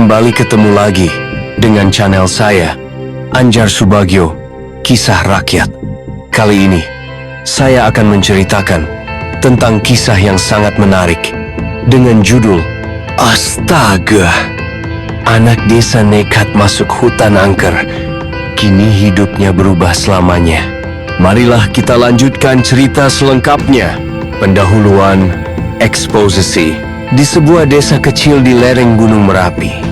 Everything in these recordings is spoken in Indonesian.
Kembali ketemu lagi dengan channel saya, Anjar Subagio, Kisah Rakyat. Kali ini, saya akan menceritakan tentang kisah yang sangat menarik dengan judul Astaga! Anak desa nekat masuk hutan angker, kini hidupnya berubah selamanya. Marilah kita lanjutkan cerita selengkapnya. Pendahuluan, eksposisi. Di sebuah desa kecil di lereng Gunung Merapi,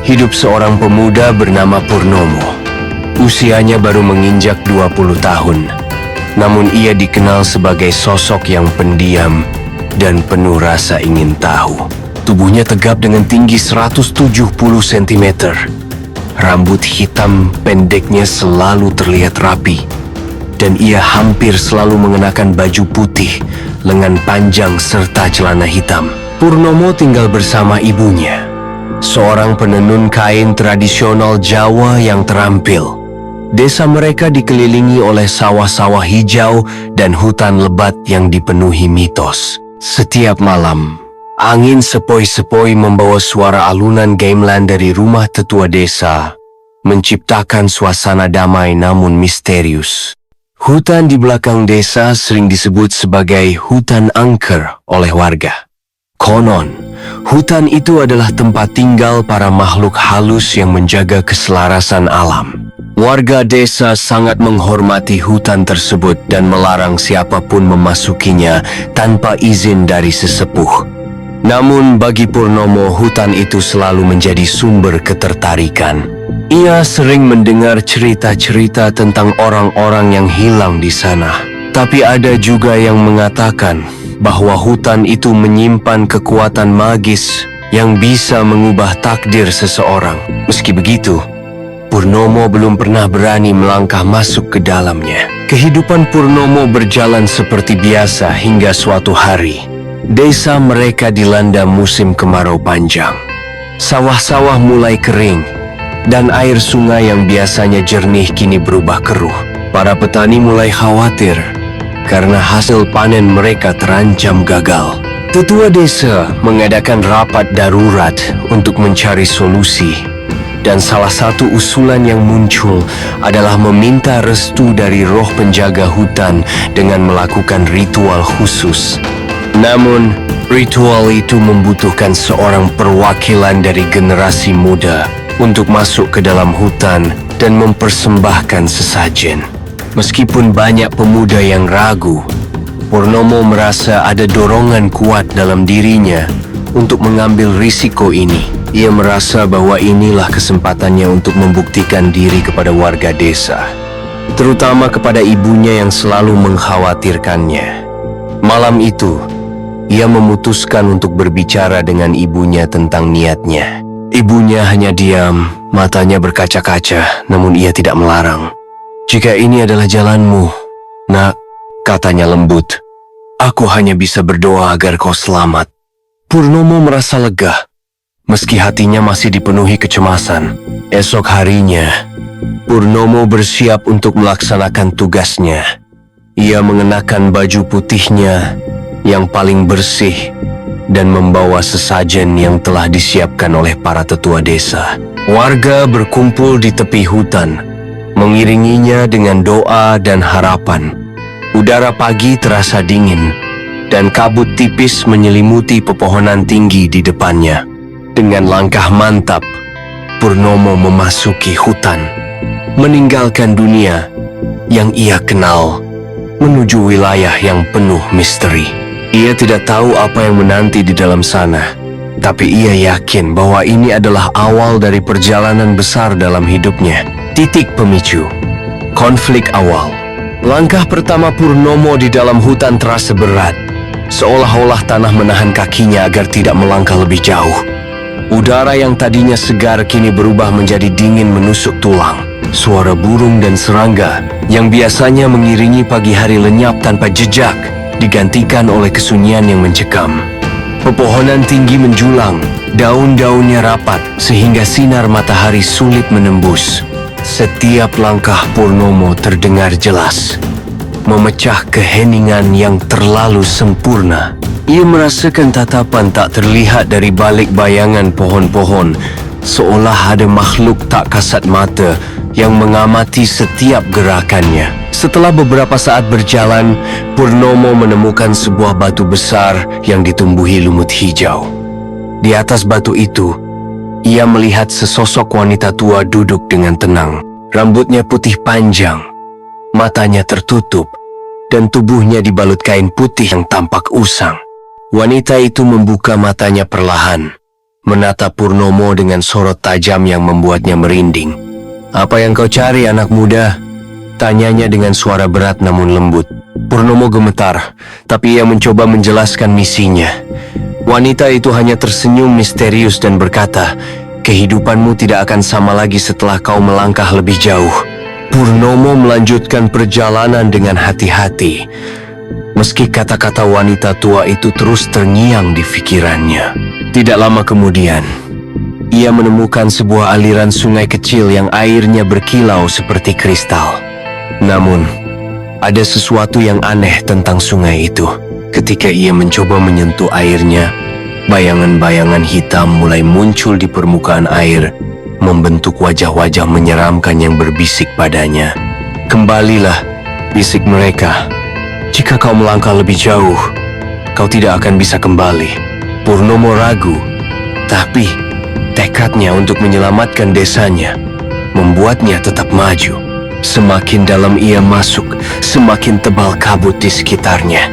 hidup seorang pemuda bernama Purnomo. Usianya baru menginjak 20 tahun. Namun ia dikenal sebagai sosok yang pendiam dan penuh rasa ingin tahu. Tubuhnya tegap dengan tinggi 170 cm. Rambut hitam pendeknya selalu terlihat rapi. Dan ia hampir selalu mengenakan baju putih, lengan panjang serta celana hitam. Purnomo tinggal bersama ibunya, seorang penenun kain tradisional Jawa yang terampil. Desa mereka dikelilingi oleh sawah-sawah hijau dan hutan lebat yang dipenuhi mitos. Setiap malam, angin sepoi-sepoi membawa suara alunan gamelan dari rumah tetua desa, menciptakan suasana damai namun misterius. Hutan di belakang desa sering disebut sebagai hutan angker oleh warga. Konon, hutan itu adalah tempat tinggal para makhluk halus yang menjaga keselarasan alam. Warga desa sangat menghormati hutan tersebut dan melarang siapapun memasukinya tanpa izin dari sesepuh. Namun bagi Purnomo, hutan itu selalu menjadi sumber ketertarikan. Ia sering mendengar cerita-cerita tentang orang-orang yang hilang di sana. Tapi ada juga yang mengatakan bahwa hutan itu menyimpan kekuatan magis yang bisa mengubah takdir seseorang. Meski begitu, Purnomo belum pernah berani melangkah masuk ke dalamnya. Kehidupan Purnomo berjalan seperti biasa hingga suatu hari. Desa mereka dilanda musim kemarau panjang. Sawah-sawah mulai kering, dan air sungai yang biasanya jernih kini berubah keruh. Para petani mulai khawatir karena hasil panen mereka terancam gagal. Tetua desa mengadakan rapat darurat untuk mencari solusi. Dan salah satu usulan yang muncul adalah meminta restu dari roh penjaga hutan dengan melakukan ritual khusus. Namun, ritual itu membutuhkan seorang perwakilan dari generasi muda untuk masuk ke dalam hutan dan mempersembahkan sesajen. Meskipun banyak pemuda yang ragu, Purnomo merasa ada dorongan kuat dalam dirinya untuk mengambil risiko ini. Ia merasa bahwa inilah kesempatannya untuk membuktikan diri kepada warga desa, terutama kepada ibunya yang selalu mengkhawatirkannya. Malam itu, ia memutuskan untuk berbicara dengan ibunya tentang niatnya. Ibunya hanya diam, matanya berkaca-kaca, namun ia tidak melarang. "Jika ini adalah jalanmu, nak," katanya lembut, "aku hanya bisa berdoa agar kau selamat." Purnomo merasa lega, meski hatinya masih dipenuhi kecemasan. Esok harinya, Purnomo bersiap untuk melaksanakan tugasnya. Ia mengenakan baju putihnya yang paling bersih dan membawa sesajen yang telah disiapkan oleh para tetua desa. Warga berkumpul di tepi hutan, mengiringinya dengan doa dan harapan. Udara pagi terasa dingin, dan kabut tipis menyelimuti pepohonan tinggi di depannya. Dengan langkah mantap, Purnomo memasuki hutan, meninggalkan dunia yang ia kenal, menuju wilayah yang penuh misteri. Ia tidak tahu apa yang menanti di dalam sana, tapi ia yakin bahwa ini adalah awal dari perjalanan besar dalam hidupnya. Titik pemicu, konflik awal. Langkah pertama Purnomo di dalam hutan terasa berat, seolah-olah tanah menahan kakinya agar tidak melangkah lebih jauh. Udara yang tadinya segar kini berubah menjadi dingin menusuk tulang. Suara burung dan serangga yang biasanya mengiringi pagi hari lenyap tanpa jejak, digantikan oleh kesunyian yang mencekam. Pepohonan tinggi menjulang, daun-daunnya rapat sehingga sinar matahari sulit menembus. Setiap langkah Purnomo terdengar jelas, memecah keheningan yang terlalu sempurna. Ia merasakan tatapan tak terlihat dari balik bayangan pohon-pohon, seolah ada makhluk tak kasat mata yang mengamati setiap gerakannya. Setelah beberapa saat berjalan, Purnomo menemukan sebuah batu besar yang ditumbuhi lumut hijau. Di atas batu itu, ia melihat sesosok wanita tua duduk dengan tenang. Rambutnya putih panjang, matanya tertutup, dan tubuhnya dibalut kain putih yang tampak usang. Wanita itu membuka matanya perlahan, menatap Purnomo dengan sorot tajam yang membuatnya merinding. "Apa yang kau cari, anak muda?" tanyanya dengan suara berat namun lembut. Purnomo gemetar, tapi ia mencoba menjelaskan misinya. Wanita itu hanya tersenyum misterius dan berkata, "Kehidupanmu tidak akan sama lagi setelah kau melangkah lebih jauh." Purnomo melanjutkan perjalanan dengan hati-hati, meski kata-kata wanita tua itu terus terngiang di pikirannya. Tidak lama kemudian, ia menemukan sebuah aliran sungai kecil yang airnya berkilau seperti kristal. Namun, ada sesuatu yang aneh tentang sungai itu. Ketika ia mencoba menyentuh airnya, bayangan-bayangan hitam mulai muncul di permukaan air, membentuk wajah-wajah menyeramkan yang berbisik padanya. "Kembalilah," bisik mereka. "Jika kau melangkah lebih jauh, kau tidak akan bisa kembali." Purnomo ragu, tapi tekadnya untuk menyelamatkan desanya membuatnya tetap maju. Semakin dalam ia masuk, semakin tebal kabut di sekitarnya.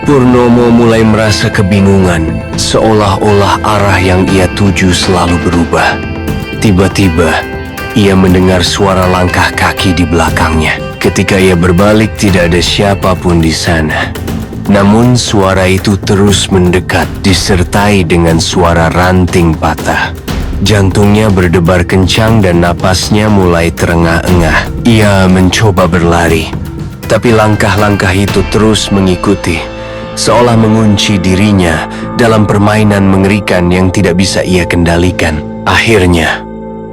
Purnomo mulai merasa kebingungan, seolah-olah arah yang ia tuju selalu berubah. Tiba-tiba, ia mendengar suara langkah kaki di belakangnya. Ketika ia berbalik, tidak ada siapapun di sana. Namun suara itu terus mendekat, disertai dengan suara ranting patah. Jantungnya berdebar kencang dan napasnya mulai terengah-engah. Ia mencoba berlari, tapi langkah-langkah itu terus mengikuti, seolah mengunci dirinya dalam permainan mengerikan yang tidak bisa ia kendalikan. Akhirnya,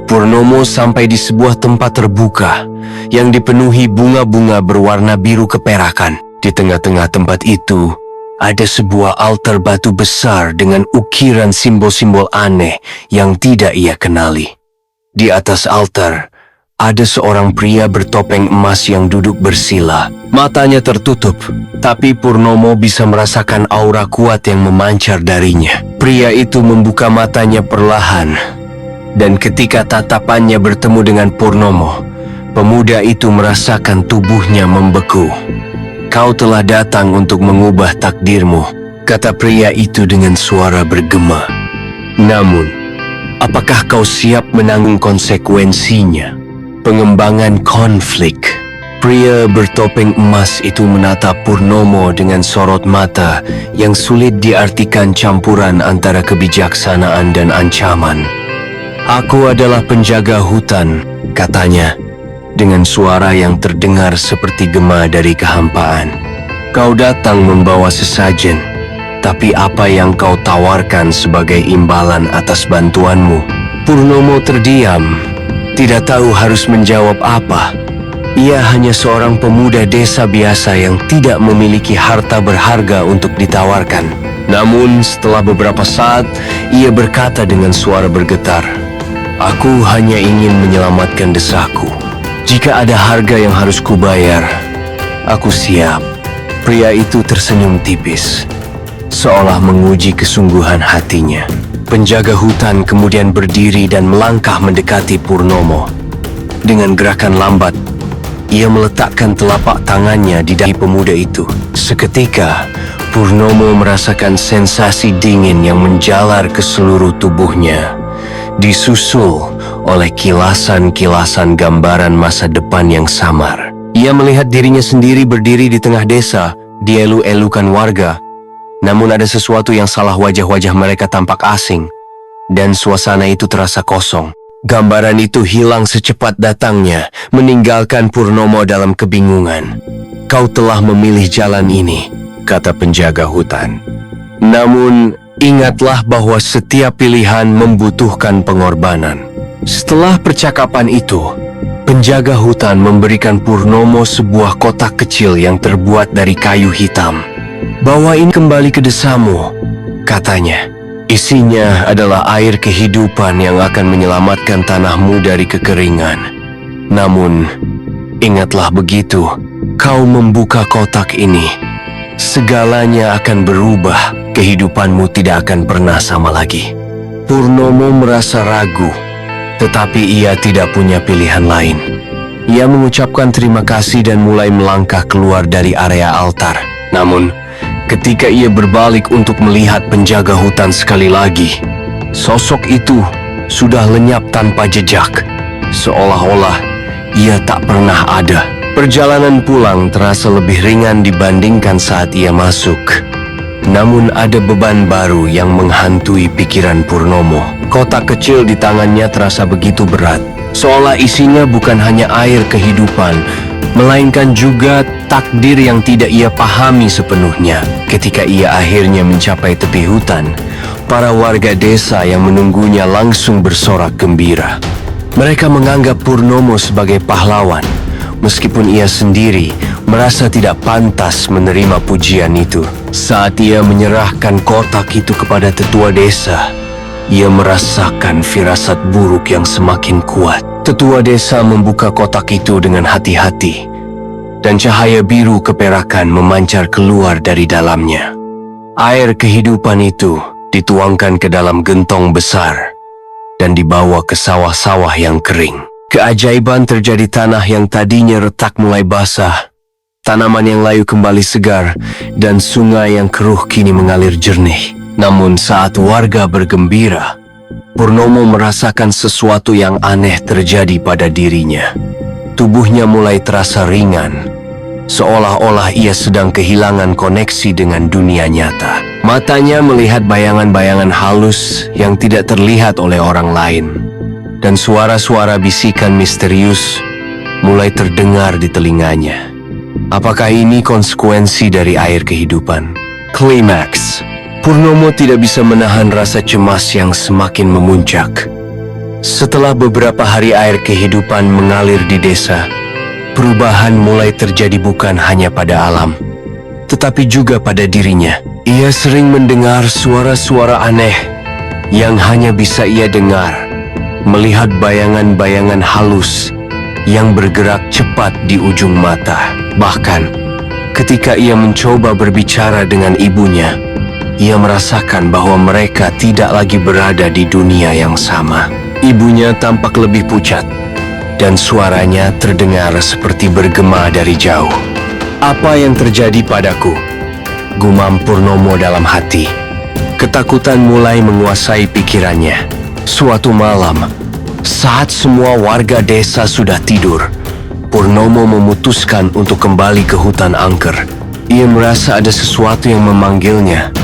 Purnomo sampai di sebuah tempat terbuka yang dipenuhi bunga-bunga berwarna biru keperakan. Di tengah-tengah tempat itu, ada sebuah altar batu besar dengan ukiran simbol-simbol aneh yang tidak ia kenali. Di atas altar, ada seorang pria bertopeng emas yang duduk bersila. Matanya tertutup, tapi Purnomo bisa merasakan aura kuat yang memancar darinya. Pria itu membuka matanya perlahan, dan ketika tatapannya bertemu dengan Purnomo, pemuda itu merasakan tubuhnya membeku. "Kau telah datang untuk mengubah takdirmu," kata pria itu dengan suara bergema. "Namun, apakah kau siap menanggung konsekuensinya?" Pengembangan konflik. Pria bertopeng emas itu menatap Purnomo dengan sorot mata yang sulit diartikan campuran antara kebijaksanaan dan ancaman. "Aku adalah penjaga hutan," katanya, dengan suara yang terdengar seperti gema dari kehampaan. "Kau datang membawa sesajen, tapi apa yang kau tawarkan sebagai imbalan atas bantuanmu?" Purnomo terdiam, tidak tahu harus menjawab apa. Ia hanya seorang pemuda desa biasa yang tidak memiliki harta berharga untuk ditawarkan. Namun setelah beberapa saat, ia berkata dengan suara bergetar, "Aku hanya ingin menyelamatkan desaku. Jika ada harga yang harus kubayar, aku siap." Pria itu tersenyum tipis, seolah menguji kesungguhan hatinya. Penjaga hutan kemudian berdiri dan melangkah mendekati Purnomo. Dengan gerakan lambat, ia meletakkan telapak tangannya di dahi pemuda itu. Seketika, Purnomo merasakan sensasi dingin yang menjalar ke seluruh tubuhnya, disusul oleh kilasan-kilasan gambaran masa depan yang samar. Ia melihat dirinya sendiri berdiri di tengah desa, dielu-elukan warga. Namun ada sesuatu yang salah, wajah-wajah mereka tampak asing, dan suasana itu terasa kosong. Gambaran itu hilang secepat datangnya, meninggalkan Purnomo dalam kebingungan. "Kau telah memilih jalan ini," kata penjaga hutan. "Namun, ingatlah bahwa setiap pilihan membutuhkan pengorbanan." Setelah percakapan itu, penjaga hutan memberikan Purnomo sebuah kotak kecil yang terbuat dari kayu hitam. "Bawa ini kembali ke desamu," katanya. Isinya adalah air kehidupan yang akan menyelamatkan tanahmu dari kekeringan. Namun, ingatlah begitu, kau membuka kotak ini, segalanya akan berubah, kehidupanmu tidak akan pernah sama lagi. Purnomo merasa ragu, tetapi ia tidak punya pilihan lain. Ia mengucapkan terima kasih dan mulai melangkah keluar dari area altar. Namun, ketika ia berbalik untuk melihat penjaga hutan sekali lagi, sosok itu sudah lenyap tanpa jejak, seolah-olah ia tak pernah ada. Perjalanan pulang terasa lebih ringan dibandingkan saat ia masuk. Namun ada beban baru yang menghantui pikiran Purnomo. Kotak kecil di tangannya terasa begitu berat, seolah isinya bukan hanya air kehidupan, melainkan juga takdir yang tidak ia pahami sepenuhnya. Ketika ia akhirnya mencapai tepi hutan, para warga desa yang menunggunya langsung bersorak gembira. Mereka menganggap Purnomo sebagai pahlawan, meskipun ia sendiri merasa tidak pantas menerima pujian itu. Saat ia menyerahkan kotak itu kepada tetua desa, ia merasakan firasat buruk yang semakin kuat. Tetua desa membuka kotak itu dengan hati-hati, dan cahaya biru keperakan memancar keluar dari dalamnya. Air kehidupan itu dituangkan ke dalam gentong besar dan dibawa ke sawah-sawah yang kering. Keajaiban terjadi, tanah yang tadinya retak mulai basah, tanaman yang layu kembali segar, dan sungai yang keruh kini mengalir jernih. Namun saat warga bergembira, Purnomo merasakan sesuatu yang aneh terjadi pada dirinya. Tubuhnya mulai terasa ringan, seolah-olah ia sedang kehilangan koneksi dengan dunia nyata. Matanya melihat bayangan-bayangan halus yang tidak terlihat oleh orang lain, dan suara-suara bisikan misterius mulai terdengar di telinganya. Apakah ini konsekuensi dari air kehidupan? Klimaks. Purnomo tidak bisa menahan rasa cemas yang semakin memuncak. Setelah beberapa hari air kehidupan mengalir di desa, perubahan mulai terjadi bukan hanya pada alam, tetapi juga pada dirinya. Ia sering mendengar suara-suara aneh yang hanya bisa ia dengar, melihat bayangan-bayangan halus yang bergerak cepat di ujung mata. Bahkan, ketika ia mencoba berbicara dengan ibunya, ia merasakan bahwa mereka tidak lagi berada di dunia yang sama. Ibunya tampak lebih pucat, dan suaranya terdengar seperti bergema dari jauh. "Apa yang terjadi padaku?" gumam Purnomo dalam hati. Ketakutan mulai menguasai pikirannya. Suatu malam, saat semua warga desa sudah tidur, Purnomo memutuskan untuk kembali ke hutan angker. Ia merasa ada sesuatu yang memanggilnya,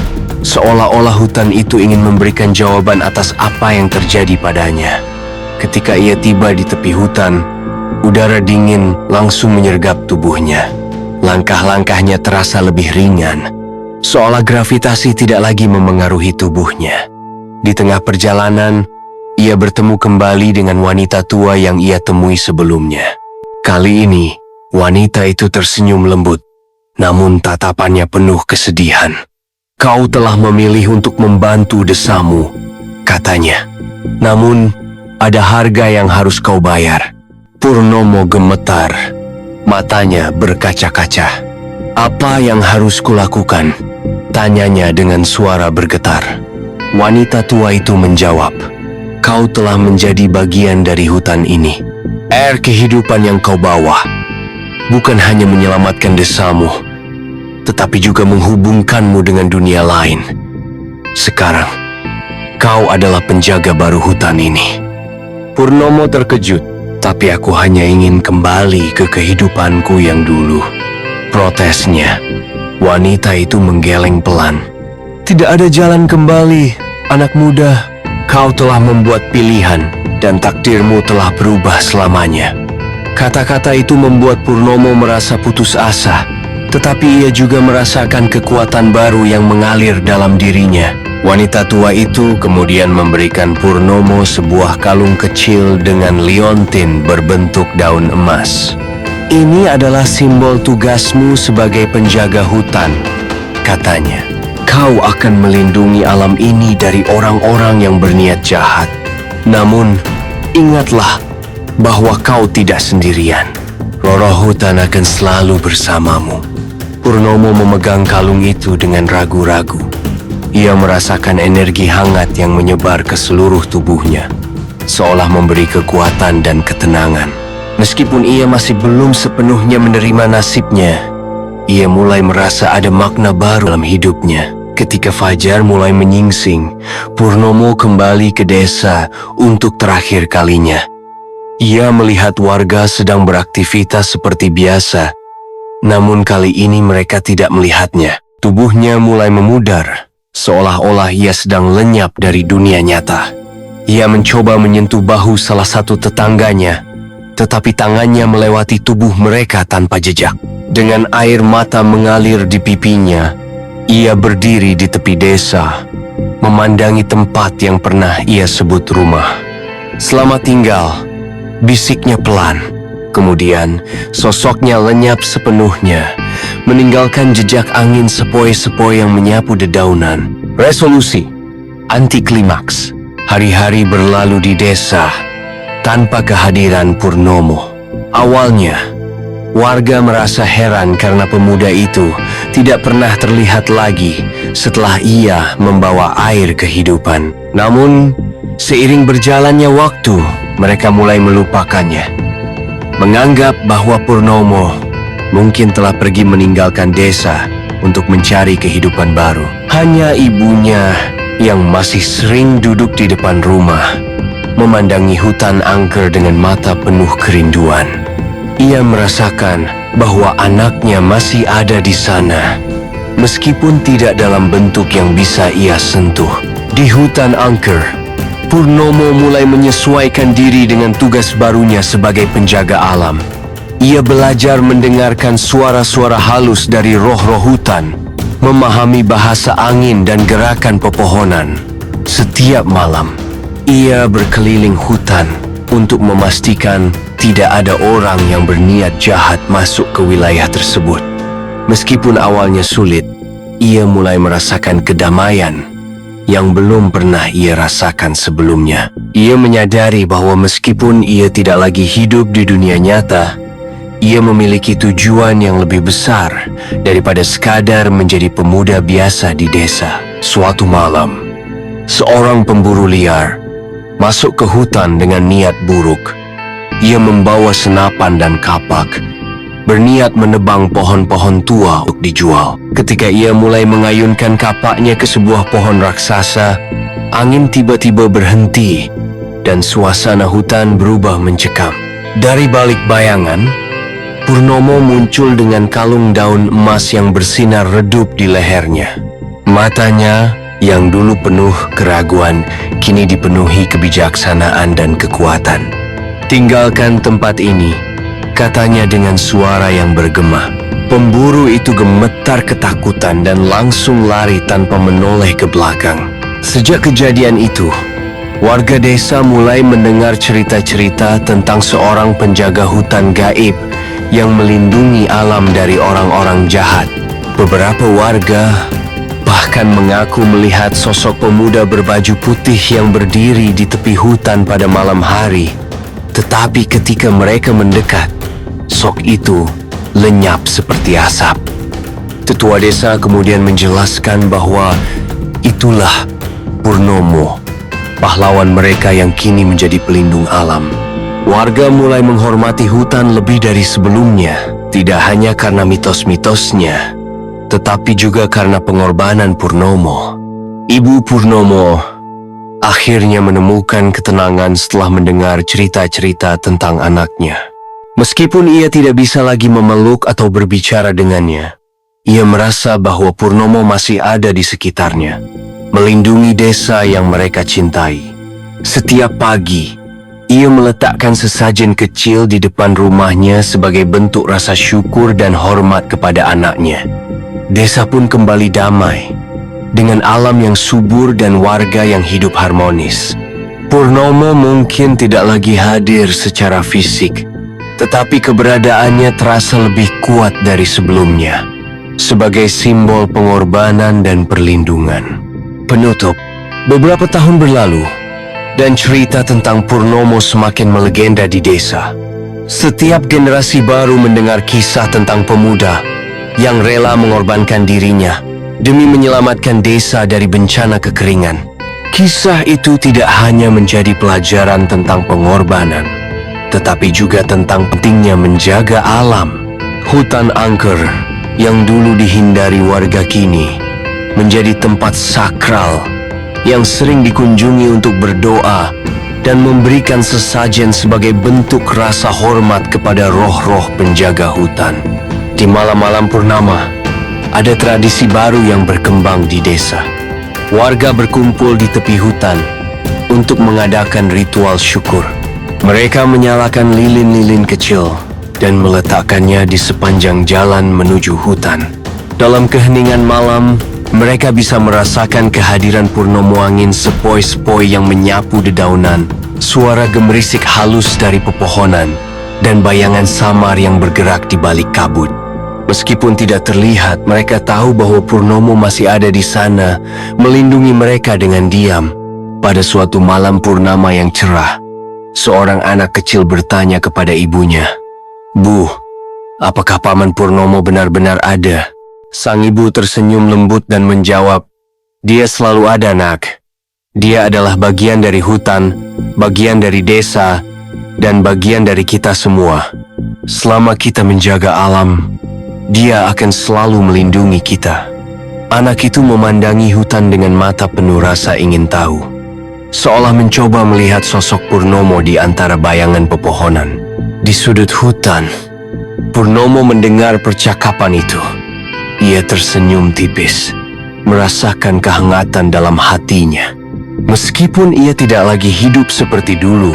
seolah-olah hutan itu ingin memberikan jawaban atas apa yang terjadi padanya. Ketika ia tiba di tepi hutan, udara dingin langsung menyergap tubuhnya. Langkah-langkahnya terasa lebih ringan, seolah gravitasi tidak lagi memengaruhi tubuhnya. Di tengah perjalanan, ia bertemu kembali dengan wanita tua yang ia temui sebelumnya. Kali ini, wanita itu tersenyum lembut, namun tatapannya penuh kesedihan. "Kau telah memilih untuk membantu desamu," katanya. "Namun, ada harga yang harus kau bayar." Purnomo gemetar, matanya berkaca-kaca. "Apa yang harus kulakukan?" tanyanya dengan suara bergetar. Wanita tua itu menjawab, "Kau telah menjadi bagian dari hutan ini. Air kehidupan yang kau bawa bukan hanya menyelamatkan desamu, tetapi juga menghubungkanmu dengan dunia lain. Sekarang, kau adalah penjaga baru hutan ini." Purnomo terkejut. "Tapi aku hanya ingin kembali ke kehidupanku yang dulu," protesnya. Wanita itu menggeleng pelan. "Tidak ada jalan kembali, anak muda. Kau telah membuat pilihan, dan takdirmu telah berubah selamanya." Kata-kata itu membuat Purnomo merasa putus asa. Tetapi ia juga merasakan kekuatan baru yang mengalir dalam dirinya. Wanita tua itu kemudian memberikan Purnomo sebuah kalung kecil dengan liontin berbentuk daun emas. "Ini adalah simbol tugasmu sebagai penjaga hutan," katanya. kau akan melindungi alam ini dari orang-orang yang berniat jahat. Namun, ingatlah bahwa kau tidak sendirian. Roh hutan akan selalu bersamamu. Purnomo memegang kalung itu dengan ragu-ragu. Ia merasakan energi hangat yang menyebar ke seluruh tubuhnya, seolah memberi kekuatan dan ketenangan. Meskipun ia masih belum sepenuhnya menerima nasibnya, ia mulai merasa ada makna baru dalam hidupnya. Ketika fajar mulai menyingsing, Purnomo kembali ke desa untuk terakhir kalinya. Ia melihat warga sedang beraktivitas seperti biasa, namun kali ini mereka tidak melihatnya. Tubuhnya mulai memudar, seolah-olah ia sedang lenyap dari dunia nyata. Ia mencoba menyentuh bahu salah satu tetangganya, tetapi tangannya melewati tubuh mereka tanpa jejak. Dengan air mata mengalir di pipinya, ia berdiri di tepi desa, memandangi tempat yang pernah ia sebut rumah. "Selamat tinggal," bisiknya pelan. Kemudian, sosoknya lenyap sepenuhnya, meninggalkan jejak angin sepoi-sepoi yang menyapu dedaunan. Resolusi, anti klimaks. Hari-hari berlalu di desa tanpa kehadiran Purnomo. Awalnya, warga merasa heran karena pemuda itu tidak pernah terlihat lagi setelah ia membawa air kehidupan. Namun, seiring berjalannya waktu, mereka mulai melupakannya, menganggap bahwa Purnomo mungkin telah pergi meninggalkan desa untuk mencari kehidupan baru. Hanya ibunya yang masih sering duduk di depan rumah, memandangi hutan angker dengan mata penuh kerinduan. Ia merasakan bahwa anaknya masih ada di sana, meskipun tidak dalam bentuk yang bisa ia sentuh. Di hutan angker, Purnomo mulai menyesuaikan diri dengan tugas barunya sebagai penjaga alam. Ia belajar mendengarkan suara-suara halus dari roh-roh hutan, memahami bahasa angin dan gerakan pepohonan. Setiap malam, ia berkeliling hutan untuk memastikan tidak ada orang yang berniat jahat masuk ke wilayah tersebut. Meskipun awalnya sulit, ia mulai merasakan kedamaian yang belum pernah ia rasakan sebelumnya. Ia menyadari bahwa meskipun ia tidak lagi hidup di dunia nyata, ia memiliki tujuan yang lebih besar daripada sekadar menjadi pemuda biasa di desa. Suatu malam, seorang pemburu liar masuk ke hutan dengan niat buruk. Ia membawa senapan dan kapak, berniat menebang pohon-pohon tua untuk dijual. Ketika ia mulai mengayunkan kapaknya ke sebuah pohon raksasa, angin tiba-tiba berhenti dan suasana hutan berubah mencekam. Dari balik bayangan, Purnomo muncul dengan kalung daun emas yang bersinar redup di lehernya. Matanya yang dulu penuh keraguan, kini dipenuhi kebijaksanaan dan kekuatan. "Tinggalkan tempat ini," katanya dengan suara yang bergema. Pemburu itu gemetar ketakutan dan langsung lari tanpa menoleh ke belakang. Sejak kejadian itu, warga desa mulai mendengar cerita-cerita tentang seorang penjaga hutan gaib yang melindungi alam dari orang-orang jahat. Beberapa warga bahkan mengaku melihat sosok pemuda berbaju putih yang berdiri di tepi hutan pada malam hari. Tetapi ketika mereka mendekat, sok itu lenyap seperti asap. Tetua desa kemudian menjelaskan bahwa itulah Purnomo, pahlawan mereka yang kini menjadi pelindung alam. Warga mulai menghormati hutan lebih dari sebelumnya, tidak hanya karena mitos-mitosnya, tetapi juga karena pengorbanan Purnomo. Ibu Purnomo akhirnya menemukan ketenangan setelah mendengar cerita-cerita tentang anaknya. Meskipun ia tidak bisa lagi memeluk atau berbicara dengannya, ia merasa bahwa Purnomo masih ada di sekitarnya, melindungi desa yang mereka cintai. Setiap pagi, ia meletakkan sesajen kecil di depan rumahnya sebagai bentuk rasa syukur dan hormat kepada anaknya. Desa pun kembali damai, dengan alam yang subur dan warga yang hidup harmonis. Purnomo mungkin tidak lagi hadir secara fisik, tetapi keberadaannya terasa lebih kuat dari sebelumnya. sebagai simbol pengorbanan dan perlindungan. Penutup, beberapa tahun berlalu, dan cerita tentang Purnomo semakin melegenda di desa. Setiap generasi baru mendengar kisah tentang pemuda yang rela mengorbankan dirinya demi menyelamatkan desa dari bencana kekeringan. Kisah itu tidak hanya menjadi pelajaran tentang pengorbanan, tetapi juga tentang pentingnya menjaga alam. Hutan angker yang dulu dihindari warga kini menjadi tempat sakral yang sering dikunjungi untuk berdoa dan memberikan sesajen sebagai bentuk rasa hormat kepada roh-roh penjaga hutan. Di malam-malam purnama, ada tradisi baru yang berkembang di desa. Warga berkumpul di tepi hutan untuk mengadakan ritual syukur. Mereka menyalakan lilin-lilin kecil dan meletakkannya di sepanjang jalan menuju hutan. Dalam keheningan malam, mereka bisa merasakan kehadiran purnomo angin sepoi-sepoi yang menyapu dedaunan, suara gemerisik halus dari pepohonan, dan bayangan samar yang bergerak di balik kabut. Meskipun tidak terlihat, mereka tahu bahwa Purnomo masih ada di sana, melindungi mereka dengan diam. Pada suatu malam purnama yang cerah, seorang anak kecil bertanya kepada ibunya, "Bu, apakah Paman Purnomo benar-benar ada?" Sang ibu tersenyum lembut dan menjawab, "Dia selalu ada, Nak. Dia adalah bagian dari hutan, bagian dari desa, dan bagian dari kita semua. Selama kita menjaga alam, Dia akan selalu melindungi kita." Anak itu memandangi hutan dengan mata penuh rasa ingin tahu, seolah mencoba melihat sosok Purnomo di antara bayangan pepohonan. Di sudut hutan, Purnomo mendengar percakapan itu. Ia tersenyum tipis, merasakan kehangatan dalam hatinya. Meskipun ia tidak lagi hidup seperti dulu,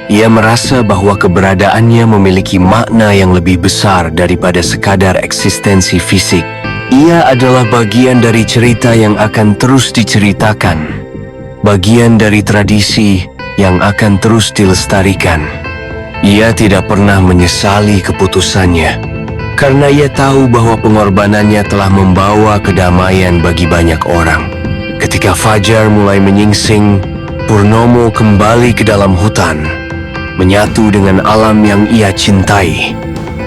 ia merasa bahwa keberadaannya memiliki makna yang lebih besar daripada sekadar eksistensi fisik. Ia adalah bagian dari cerita yang akan terus diceritakan, bagian dari tradisi yang akan terus dilestarikan. Ia tidak pernah menyesali keputusannya, karena ia tahu bahwa pengorbanannya telah membawa kedamaian bagi banyak orang. Ketika fajar mulai menyingsing, Purnomo kembali ke dalam hutan, menyatu dengan alam yang ia cintai.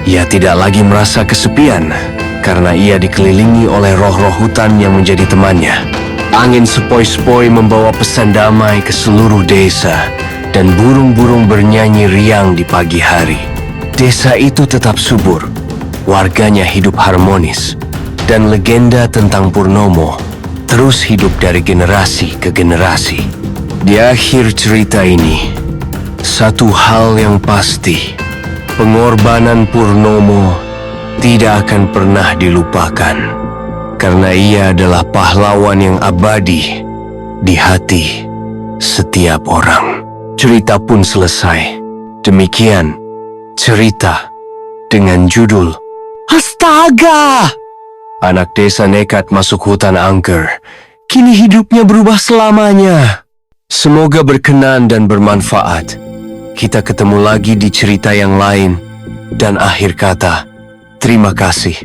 Ia tidak lagi merasa kesepian, karena ia dikelilingi oleh roh-roh hutan yang menjadi temannya. Angin sepoi-sepoi membawa pesan damai ke seluruh desa, dan burung-burung bernyanyi riang di pagi hari. Desa itu tetap subur, warganya hidup harmonis, dan legenda tentang Purnomo terus hidup dari generasi ke generasi. Di akhir cerita ini, satu hal yang pasti, pengorbanan Purnomo tidak akan pernah dilupakan, karena ia adalah pahlawan yang abadi di hati setiap orang. Cerita pun selesai. Demikian cerita dengan judul Astaga! Anak desa nekat masuk hutan angker. Kini hidupnya berubah selamanya. Semoga berkenan dan bermanfaat. Kita ketemu lagi di cerita yang lain. Dan akhir kata, terima kasih.